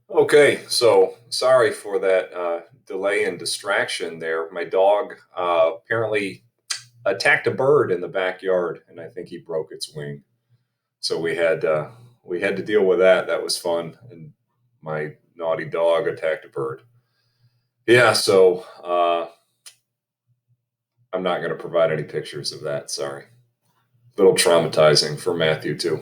Okay, so sorry for that delay and distraction there. My dog apparently attacked a bird in the backyard, and I think he broke its wing. So we had to deal with that. That was fun, and my naughty dog attacked a bird. Yeah, so I'm not going to provide any pictures of that. Sorry, a little traumatizing for Matthew too.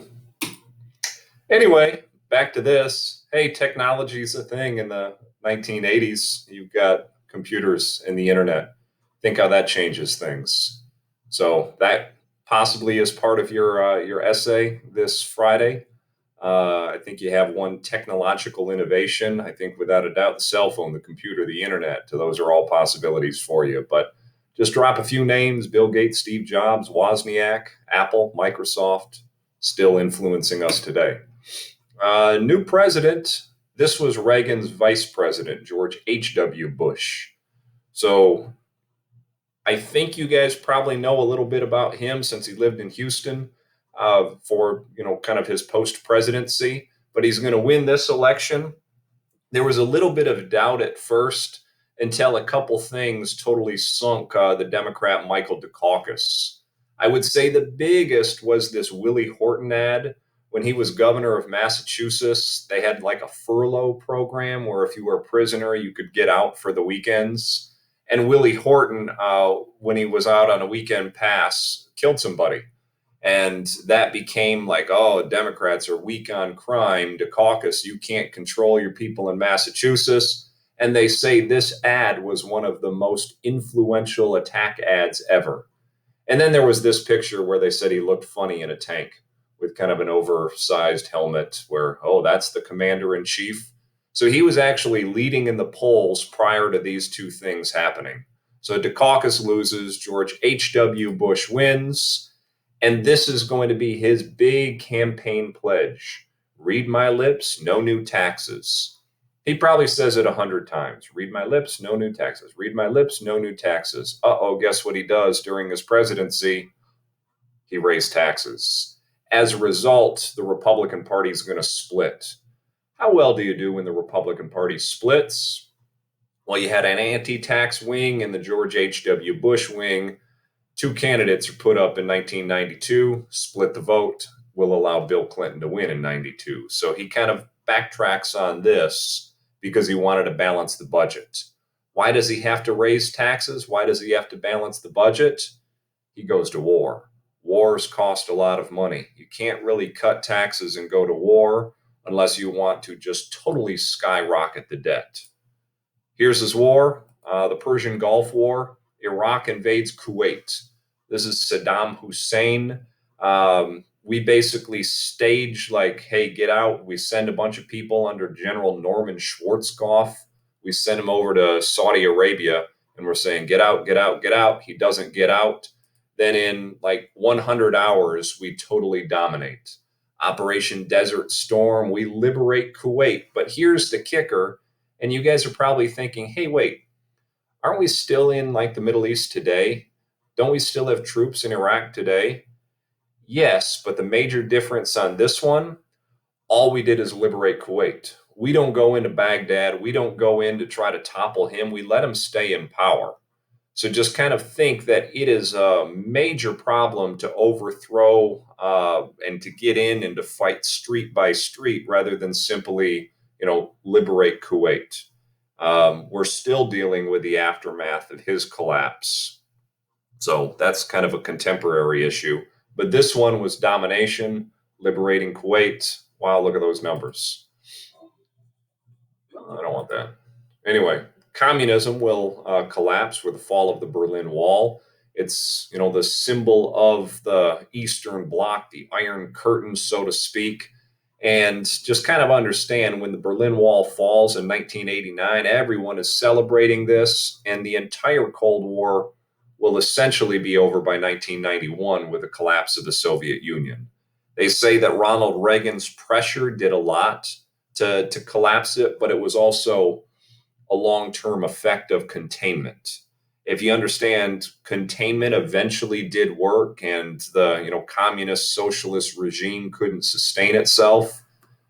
Anyway, back to this. Hey, technology's a thing in the 1980s. You've got computers and the internet. Think how that changes things. So that possibly is part of your essay this Friday. I think you have one technological innovation. I think without a doubt, the cell phone, the computer, the internet. Those are all possibilities for you. But just drop a few names: Bill Gates, Steve Jobs, Wozniak, Apple, Microsoft, still influencing us today. New president. This was Reagan's vice president, George H.W. Bush. So I think you guys probably know a little bit about him since he lived in Houston for kind of his post presidency. But he's going to win this election. There was a little bit of doubt at first until a couple things totally sunk the Democrat Michael Dukakis. I would say the biggest was this Willie Horton ad when he was governor of Massachusetts. They had like a furlough program where if you were a prisoner, you could get out for the weekends. And Willie Horton, when he was out on a weekend pass, killed somebody. And that became like, oh, Democrats are weak on crime. Dukakis, you can't control your people in Massachusetts. And they say this ad was one of the most influential attack ads ever. And then there was this picture where they said he looked funny in a tank with kind of an oversized helmet, where, oh, that's the commander in chief. So he was actually leading in the polls prior to these two things happening. So Dukakis loses, George H.W. Bush wins. And this is going to be his big campaign pledge: read my lips, no new taxes. He probably says it 100 times: read my lips, no new taxes. Read my lips, no new taxes. Uh-oh, guess what he does during his presidency? He raised taxes. As a result, the Republican Party is going to split. How well do you do when the Republican Party splits? Well, you had an anti-tax wing and the George H.W. Bush wing. Two candidates are put up in 1992, split the vote, will allow Bill Clinton to win in 92. So he kind of backtracks on this because he wanted to balance the budget. Why does he have to raise taxes? Why does he have to balance the budget? He goes to war. Wars cost a lot of money. You can't really cut taxes and go to war unless you want to just totally skyrocket the debt. Here's his war, the Persian Gulf War. Iraq invades Kuwait. This is Saddam Hussein. We basically stage like, hey, get out. We send a bunch of people under General Norman Schwarzkopf. We send him over to Saudi Arabia, and we're saying, get out, get out, get out. He doesn't get out. Then in like 100 hours, we totally dominate. Operation Desert Storm, we liberate Kuwait. But here's the kicker, and you guys are probably thinking, hey, wait, aren't we still in like the Middle East today? Don't we still have troops in Iraq today? Yes, but the major difference on this one, all we did is liberate Kuwait. We don't go into Baghdad. We don't go in to try to topple him. We let him stay in power. So just kind of think that it is a major problem to overthrow and to get in and to fight street by street rather than simply, liberate Kuwait. We're still dealing with the aftermath of his collapse. So that's kind of a contemporary issue. But this one was domination, liberating Kuwait. Wow, look at those numbers. I don't want that. Anyway, communism will collapse with the fall of the Berlin Wall. It's, the symbol of the Eastern Bloc, the Iron Curtain, so to speak. And just kind of understand, when the Berlin Wall falls in 1989, everyone is celebrating this, and the entire Cold War will essentially be over by 1991 with the collapse of the Soviet Union. They say that Ronald Reagan's pressure did a lot to collapse it, but it was also a long-term effect of containment. If you understand, containment eventually did work, and the communist socialist regime couldn't sustain itself.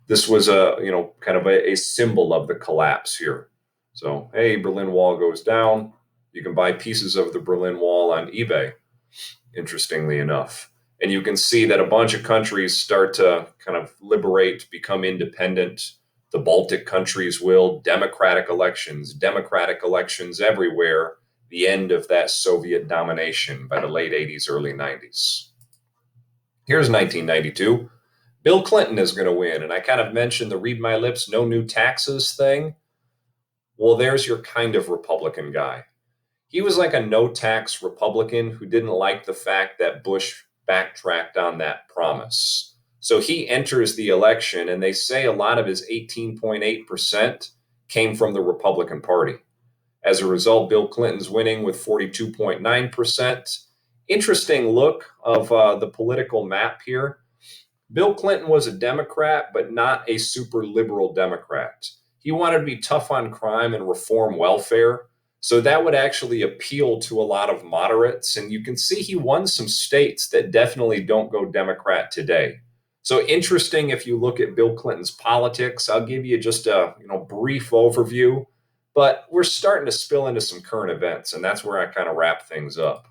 This was kind of a symbol of the collapse here. So, hey, Berlin Wall goes down. You can buy pieces of the Berlin Wall on eBay, interestingly enough. And you can see that a bunch of countries start to kind of liberate, become independent. The Baltic countries will, democratic elections everywhere. The end of that Soviet domination by the late 80s, early 90s. Here's 1992. Bill Clinton is going to win. And I kind of mentioned the read my lips, no new taxes thing. Well, there's your kind of Republican guy. He was like a no tax Republican who didn't like the fact that Bush backtracked on that promise. So he enters the election, and they say a lot of his 18.8% came from the Republican Party. As a result, Bill Clinton's winning with 42.9%. Interesting look of the political map here. Bill Clinton was a Democrat, but not a super liberal Democrat. He wanted to be tough on crime and reform welfare. So that would actually appeal to a lot of moderates. And you can see he won some states that definitely don't go Democrat today. So interesting if you look at Bill Clinton's politics. I'll give you just a brief overview, but we're starting to spill into some current events, and that's where I kind of wrap things up.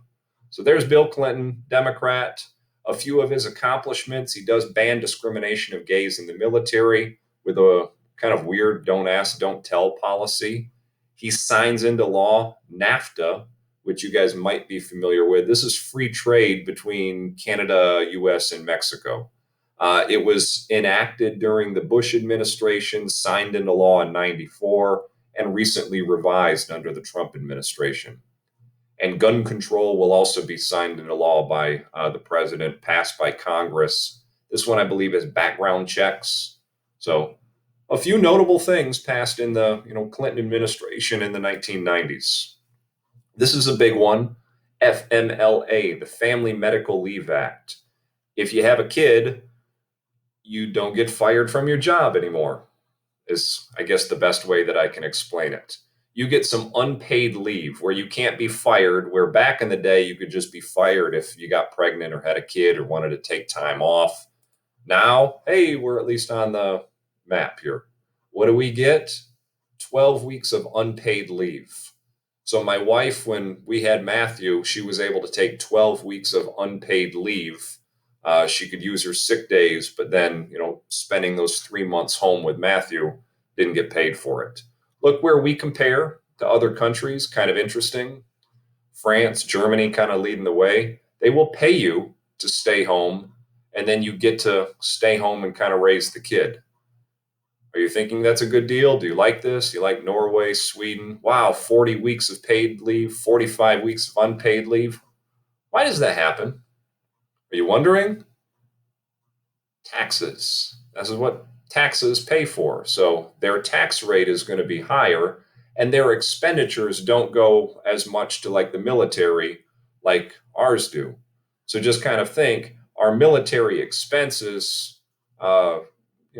So there's Bill Clinton, Democrat. A few of his accomplishments: he does ban discrimination of gays in the military with a kind of weird don't ask, don't tell policy. He signs into law NAFTA, which you guys might be familiar with. This is free trade between Canada, US, and Mexico. It was enacted during the Bush administration, signed into law in 94, and recently revised under the Trump administration. And gun control will also be signed into law by the president, passed by Congress. This one, I believe, has background checks. So a few notable things passed in the Clinton administration in the 1990s. This is a big one. FMLA, the Family Medical Leave Act. If you have a kid, you don't get fired from your job anymore, is, I guess, the best way that I can explain it. You get some unpaid leave where you can't be fired, where back in the day you could just be fired if you got pregnant or had a kid or wanted to take time off. Now, hey, we're at least on the map here. What do we get? 12 weeks of unpaid leave. So my wife, when we had Matthew, she was able to take 12 weeks of unpaid leave. She could use her sick days, but then, spending those 3 months home with Matthew, didn't get paid for it. Look where we compare to other countries, kind of interesting. France, Germany kind of leading the way. They will pay you to stay home, and then you get to stay home and kind of raise the kid. Are you thinking that's a good deal? Do you like this? Do you like Norway, Sweden? Wow, 40 weeks of paid leave, 45 weeks of unpaid leave. Why does that happen? Are you wondering? Taxes. This is what taxes pay for. So their tax rate is going to be higher, and their expenditures don't go as much to like the military like ours do. So just kind of think our military expenses,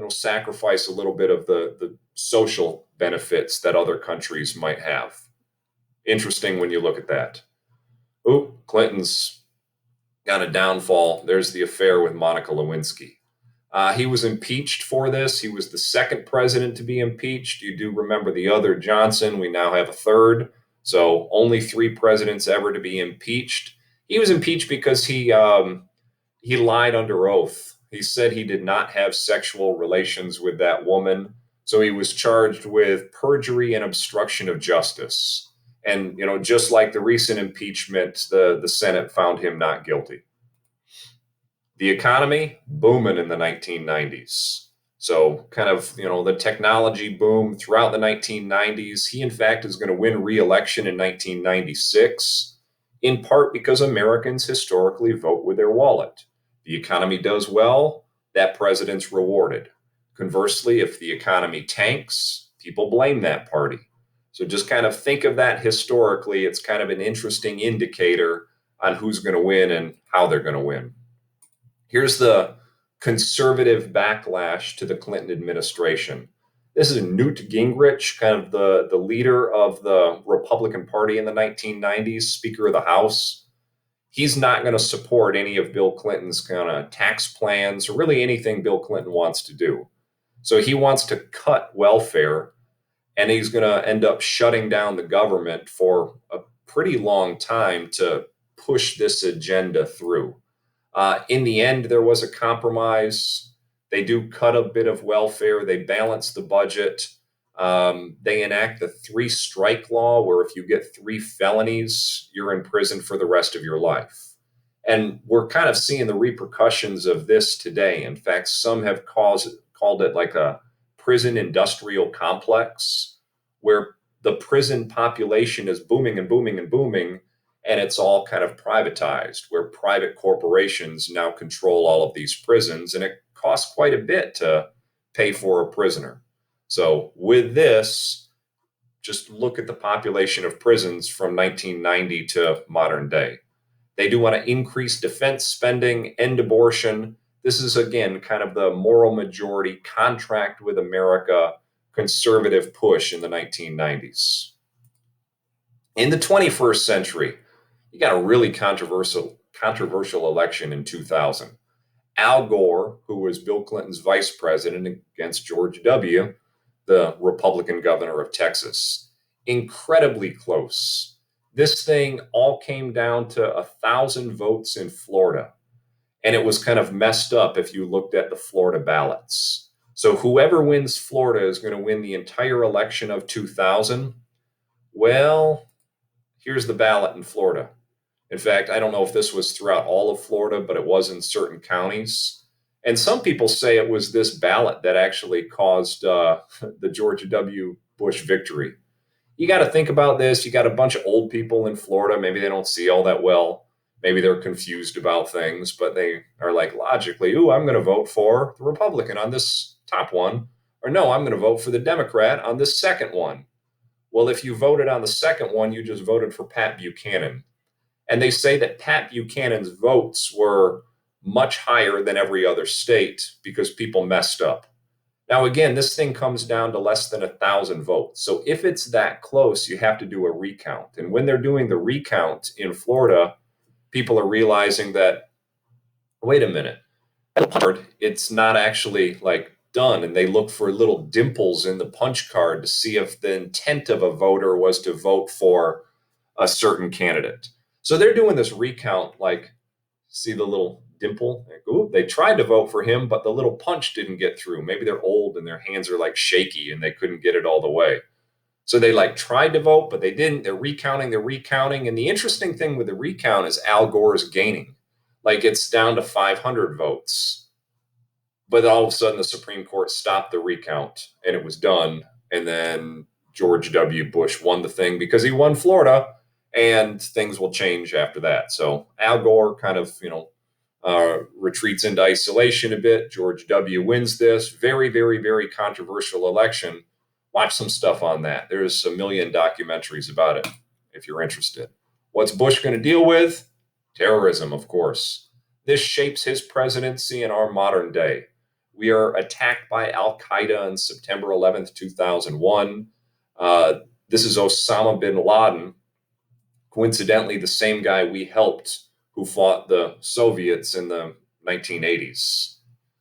sacrifice a little bit of the social benefits that other countries might have. Interesting when you look at that. Oh, Clinton's got a downfall. There's the affair with Monica Lewinsky. He was impeached for this. He was the second president to be impeached. You do remember the other Johnson. We now have a third. So only 3 presidents ever to be impeached. He was impeached because he lied under oath. He said he did not have sexual relations with that woman. So he was charged with perjury and obstruction of justice. And, just like the recent impeachment, the Senate found him not guilty. The economy booming in the 1990s. So kind of, the technology boom throughout the 1990s. He, in fact, is going to win re-election in 1996, in part because Americans historically vote with their wallet. The economy does well, that president's rewarded. Conversely, if the economy tanks, people blame that party. So just kind of think of that historically. It's kind of an interesting indicator on who's going to win and how they're going to win. Here's the conservative backlash to the Clinton administration. This is Newt Gingrich, kind of the leader of the Republican Party in the 1990s, Speaker of the House. He's not going to support any of Bill Clinton's kind of tax plans or really anything Bill Clinton wants to do. So he wants to cut welfare, and he's going to end up shutting down the government for a pretty long time to push this agenda through. In the end, there was a compromise. They do cut a bit of welfare, they balance the budget. They enact the three strike law, where if you get three felonies, you're in prison for the rest of your life. And we're kind of seeing the repercussions of this today. In fact, some have called it like a prison industrial complex, where the prison population is booming and booming and booming, and it's all kind of privatized, where private corporations now control all of these prisons, and it costs quite a bit to pay for a prisoner. So with this, just look at the population of prisons from 1990 to modern day. They do want to increase defense spending, end abortion. This is, again, kind of the moral majority contract with America conservative push in the 1990s. In the 21st century, you got a really controversial election in 2000. Al Gore, who was Bill Clinton's vice president, against George W., the Republican governor of Texas. Incredibly close. This thing all came down to 1,000 votes in Florida. And it was kind of messed up if you looked at the Florida ballots. So whoever wins Florida is going to win the entire election of 2000. Well, here's the ballot in Florida. In fact, I don't know if this was throughout all of Florida, but it was in certain counties. And some people say it was this ballot that actually caused the George W. Bush victory. You got to think about this. You got a bunch of old people in Florida. Maybe they don't see all that well. Maybe they're confused about things, but they are like logically, ooh, I'm going to vote for the Republican on this top one. Or no, I'm going to vote for the Democrat on this second one. Well, if you voted on the second one, you just voted for Pat Buchanan. And they say that Pat Buchanan's votes were much higher than every other state because people messed up. Now, again, this thing comes down to less than 1,000 votes. So if it's that close, you have to do a recount. And when they're doing the recount in Florida, people are realizing that, wait a minute, it's not actually like done. And they look for little dimples in the punch card to see if the intent of a voter was to vote for a certain candidate. So they're doing this recount, like, see the little dimple? Like, ooh, they tried to vote for him, but the little punch didn't get through. Maybe they're old and their hands are like shaky and they couldn't get it all the way. So they like tried to vote, but they didn't. They're recounting. And the interesting thing with the recount is Al Gore is gaining. Like it's down to 500 votes. But all of a sudden the Supreme Court stopped the recount and it was done. And then George W. Bush won the thing because he won Florida. And things will change after that. So Al Gore kind of, retreats into isolation a bit. George W. wins this very, very, very controversial election. Watch some stuff on that. There's a million documentaries about it if you're interested. What's Bush going to deal with? Terrorism, of course. This shapes his presidency in our modern day. We are attacked by Al Qaeda on September 11th, 2001. This is Osama bin Laden. Coincidentally, the same guy we helped who fought the Soviets in the 1980s.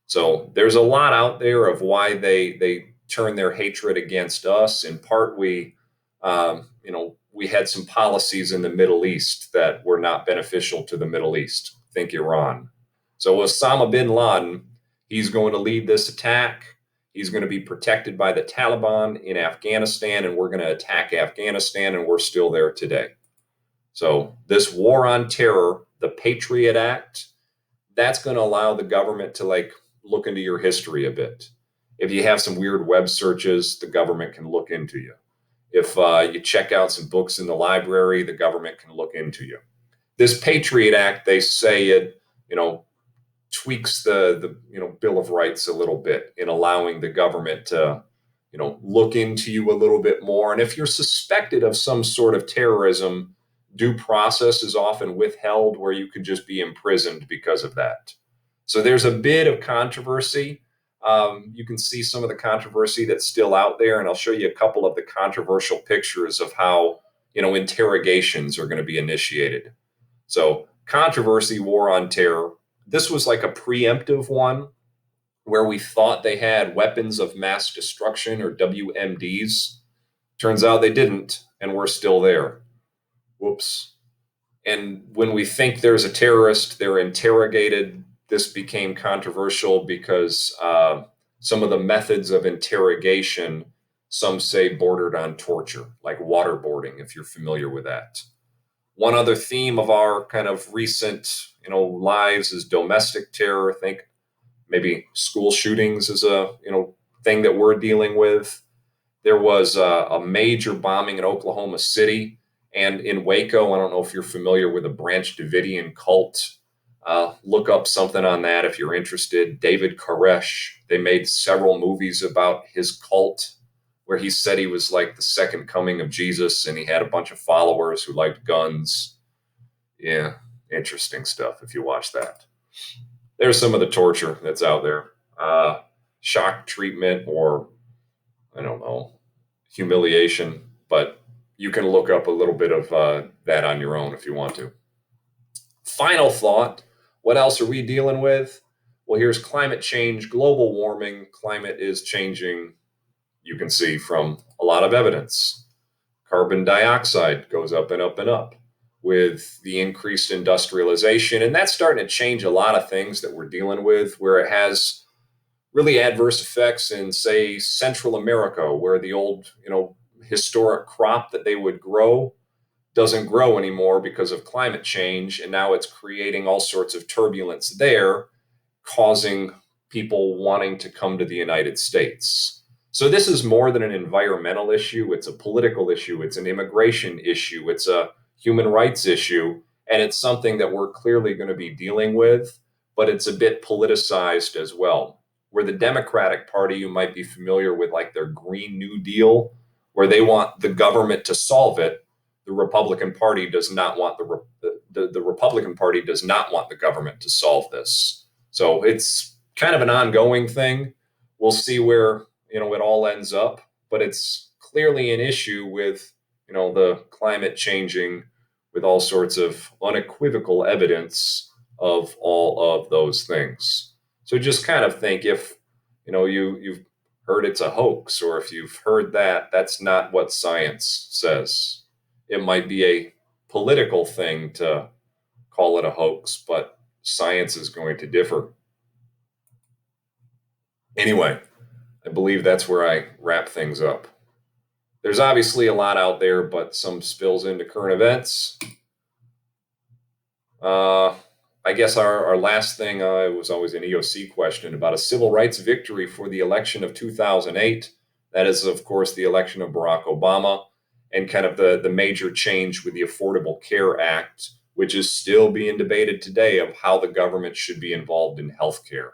So there's a lot out there of why they turn their hatred against us. In part, we had some policies in the Middle East that were not beneficial to the Middle East. Think Iran. So Osama bin Laden, he's going to lead this attack. He's going to be protected by the Taliban in Afghanistan, and we're going to attack Afghanistan, and we're still there today. So this war on terror, the Patriot Act, that's going to allow the government to look into your history a bit. If you have some weird web searches, the government can look into you. If you check out some books in the library, the government can look into you. This Patriot Act, they say it, tweaks the Bill of Rights a little bit in allowing the government to, look into you a little bit more. And if you're suspected of some sort of terrorism, due process is often withheld where you could just be imprisoned because of that. So there's a bit of controversy. You can see some of the controversy that's still out there, and I'll show you a couple of the controversial pictures of how, interrogations are going to be initiated. So controversy, war on terror. This was like a preemptive one. where we thought they had weapons of mass destruction or WMDs. Turns out they didn't, and we're still there. Whoops. And when we think there's a terrorist, they're interrogated. This became controversial because some of the methods of interrogation, some say, bordered on torture, like waterboarding, if you're familiar with that. One other theme of our kind of recent, lives is domestic terror. I think maybe school shootings is a, thing that we're dealing with. There was a major bombing in Oklahoma City and in Waco. I don't know if you're familiar with the Branch Davidian cult. Look up something on that if you're interested. David Koresh, they made several movies about his cult where he said he was like the second coming of Jesus and he had a bunch of followers who liked guns. Yeah, interesting stuff if you watch that. There's some of the torture that's out there. Shock treatment or, I don't know, humiliation, but you can look up a little bit of that on your own if you want to. Final thought, what else are we dealing with? Well, here's climate change, global warming. Climate is changing, you can see from a lot of evidence. Carbon dioxide goes up and up and up with the increased industrialization. And that's starting to change a lot of things that we're dealing with, where it has really adverse effects in, say, Central America, where the old, historic crop that they would grow doesn't grow anymore because of climate change. And now it's creating all sorts of turbulence there, causing people wanting to come to the United States. So this is more than an environmental issue. It's a political issue. It's an immigration issue. It's a human rights issue. And it's something that we're clearly going to be dealing with, but it's a bit politicized as well. Where the Democratic Party, you might be familiar with like their Green New Deal, where they want the government to solve it. The Republican Party does not want the Republican Party does not want the government to solve this. So it's kind of an ongoing thing. We'll see where, it all ends up, but it's clearly an issue with, the climate changing with all sorts of unequivocal evidence of all of those things. So just kind of think if, you've heard it's a hoax, or if you've heard that, that's not what science says. It might be a political thing to call it a hoax, but science is going to differ. Anyway, I believe that's where I wrap things up. There's obviously a lot out there, but some spills into current events. I guess our last thing was always an EOC question about a civil rights victory for the election of 2008. That is, of course, the election of Barack Obama and kind of the major change with the Affordable Care Act, which is still being debated today of how the government should be involved in healthcare.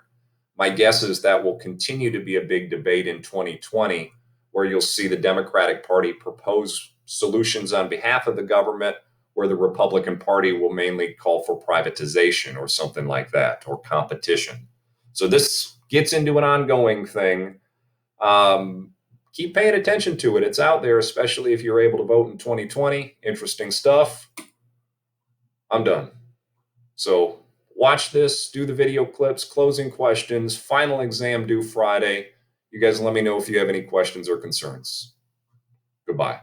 My guess is that will continue to be a big debate in 2020, where you'll see the Democratic Party propose solutions on behalf of the government, where the Republican Party will mainly call for privatization or something like that, or competition. So this gets into an ongoing thing. Keep paying attention to it. It's out there, especially if you're able to vote in 2020. Interesting stuff. I'm done. So watch this, do the video clips, closing questions, final exam due Friday. You guys let me know if you have any questions or concerns. Goodbye.